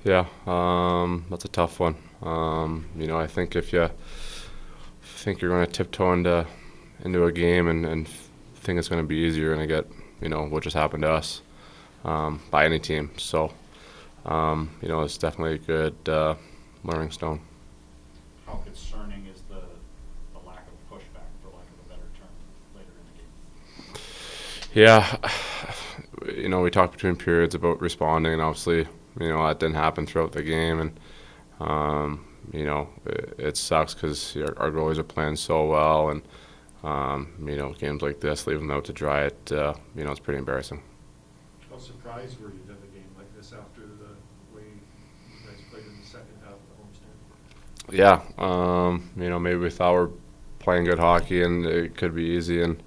Yeah, that's a tough one. I think if you think you're going to tiptoe into a game and think it's going to be easy, you're going to get what just happened to us by any team. So it's definitely a good learning stone. How concerning is the lack of pushback, for lack of a better term, later in the game? Yeah, we talked between periods about responding, and obviously, that didn't happen throughout the game, and it sucks because our goalies are playing so well, and games like this, leave them out to dry it. It's pretty embarrassing. How surprised were you that a game like this after the way you guys played in the second half of the homestand? Yeah, maybe we thought we're playing good hockey and it could be easy, and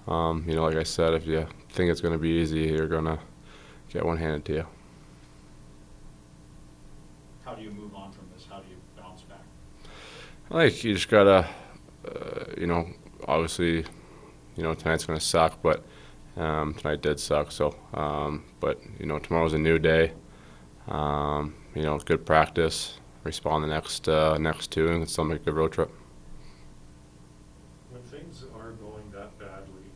like I said, if you think it's going to be easy, you're going to get one handed to you. How do you move on from this? How do you bounce back? Like, you just gotta, obviously, tonight's gonna suck, but tonight did suck. So, but tomorrow's a new day. Good practice. Respond the next two, and still make a good road trip. When things are going that badly,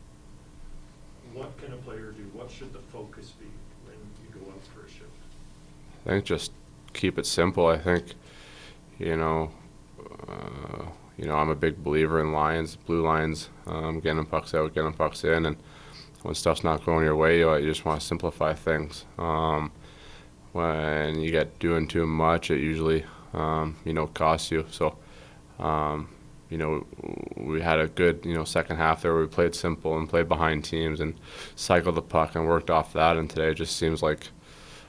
what can a player do? What should the focus be when you go out for a shift? I think just keep it simple. I think, I'm a big believer in lines, blue lines, getting pucks out, getting pucks in, and when stuff's not going your way, you just want to simplify things. When you get doing too much, it usually, costs you. So, we had a good, second half there where we played simple and played behind teams and cycled the puck and worked off that. And today it just seems like,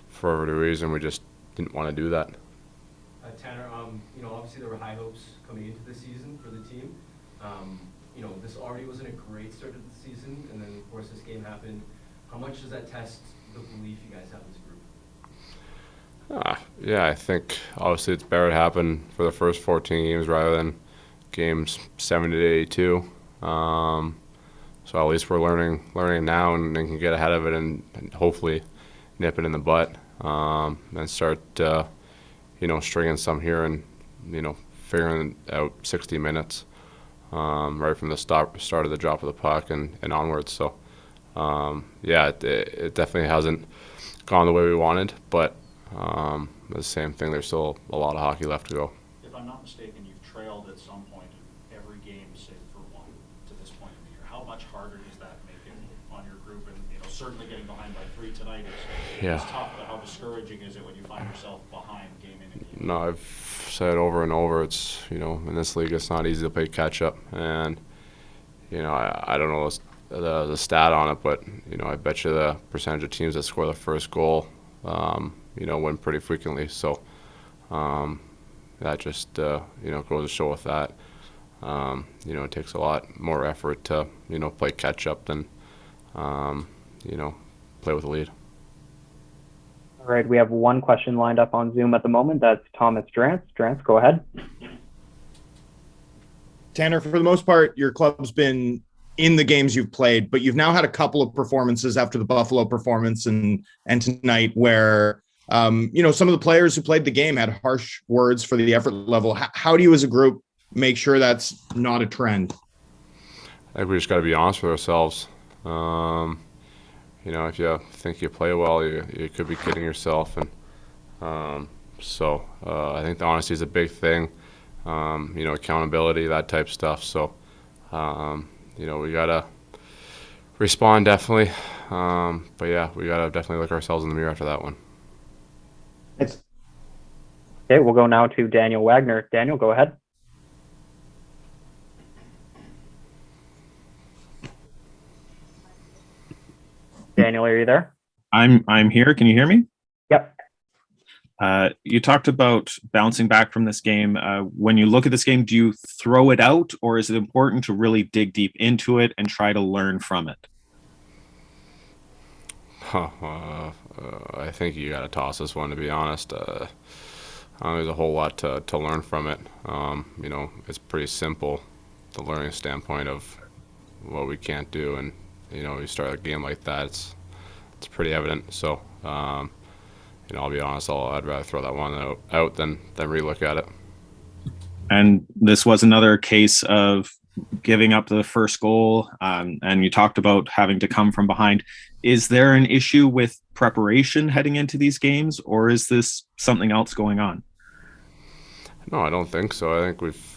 for whatever reason, we just didn't want to do that. Tanner, obviously there were high hopes coming into the season for the team. This already wasn't a great start to the season, and then of course this game happened. How much does that test the belief you guys have in this group? Yeah, I think obviously it's better to happen for the first 14 games rather than games 70 to 82. So at least we're learning now and can get ahead of it and hopefully nip it in the butt and start stringing some here and figuring out 60 minutes right from the start of the drop of the puck and onwards. So it definitely hasn't gone the way we wanted, but the same thing, there's still a lot of hockey left to go. If I'm not mistaken, you've trailed at some point in every game save for one to this point in the year. How much harder does that make it on your group? And certainly getting behind by 3 tonight is tough, but how discouraging is it when you find yourself behind game in and game out? No, I've said over and over, it's, in this league, it's not easy to play catch up. And, I don't know the stat on it, but, I bet you the percentage of teams that score the first goal, win pretty frequently. So that just, goes to show with that. It takes a lot more effort to, play catch up than, play with a lead. All right, we have one question lined up on Zoom at the moment. That's Thomas Drance. Drance, go ahead. Tanner, for the most part, your club's been in the games you've played, but you've now had a couple of performances after the Buffalo performance and tonight where, some of the players who played the game had harsh words for the effort level. How do you as a group make sure that's not a trend? I think we just got to be honest with ourselves. If you think you play well, you could be kidding yourself. And I think the honesty is a big thing. Accountability, that type of stuff. So, we got to respond definitely. But yeah, we got to definitely look ourselves in the mirror after that one. Okay, we'll go now to Daniel Wagner. Daniel, go ahead. Daniel, are you there? I'm here. Can you hear me? Yep. You talked about bouncing back from this game. When you look at this game, do you throw it out, or is it important to really dig deep into it and try to learn from it? I think you got to toss this one, to be honest. There's a whole lot to learn from it. It's pretty simple, the learning standpoint of what we can't do, and you start a game like that, it's pretty evident. So I'll be honest, I'd rather throw that one out than relook at it. And this was another case of giving up the first goal. And you talked about having to come from behind. Is there an issue with preparation heading into these games, or is this something else going on? No, I don't think so. I think we've,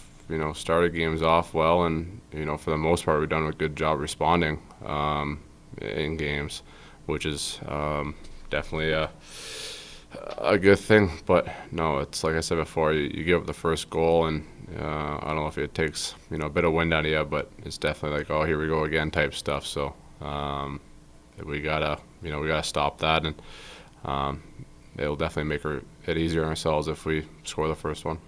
started games off well, and, for the most part, we've done a good job responding in games, which is definitely a good thing. But no, it's like I said before, you give up the first goal, and I don't know if it takes, a bit of wind out of you, but it's definitely like, oh, here we go again type stuff. So we gotta stop that, and it'll definitely make it easier on ourselves if we score the first one.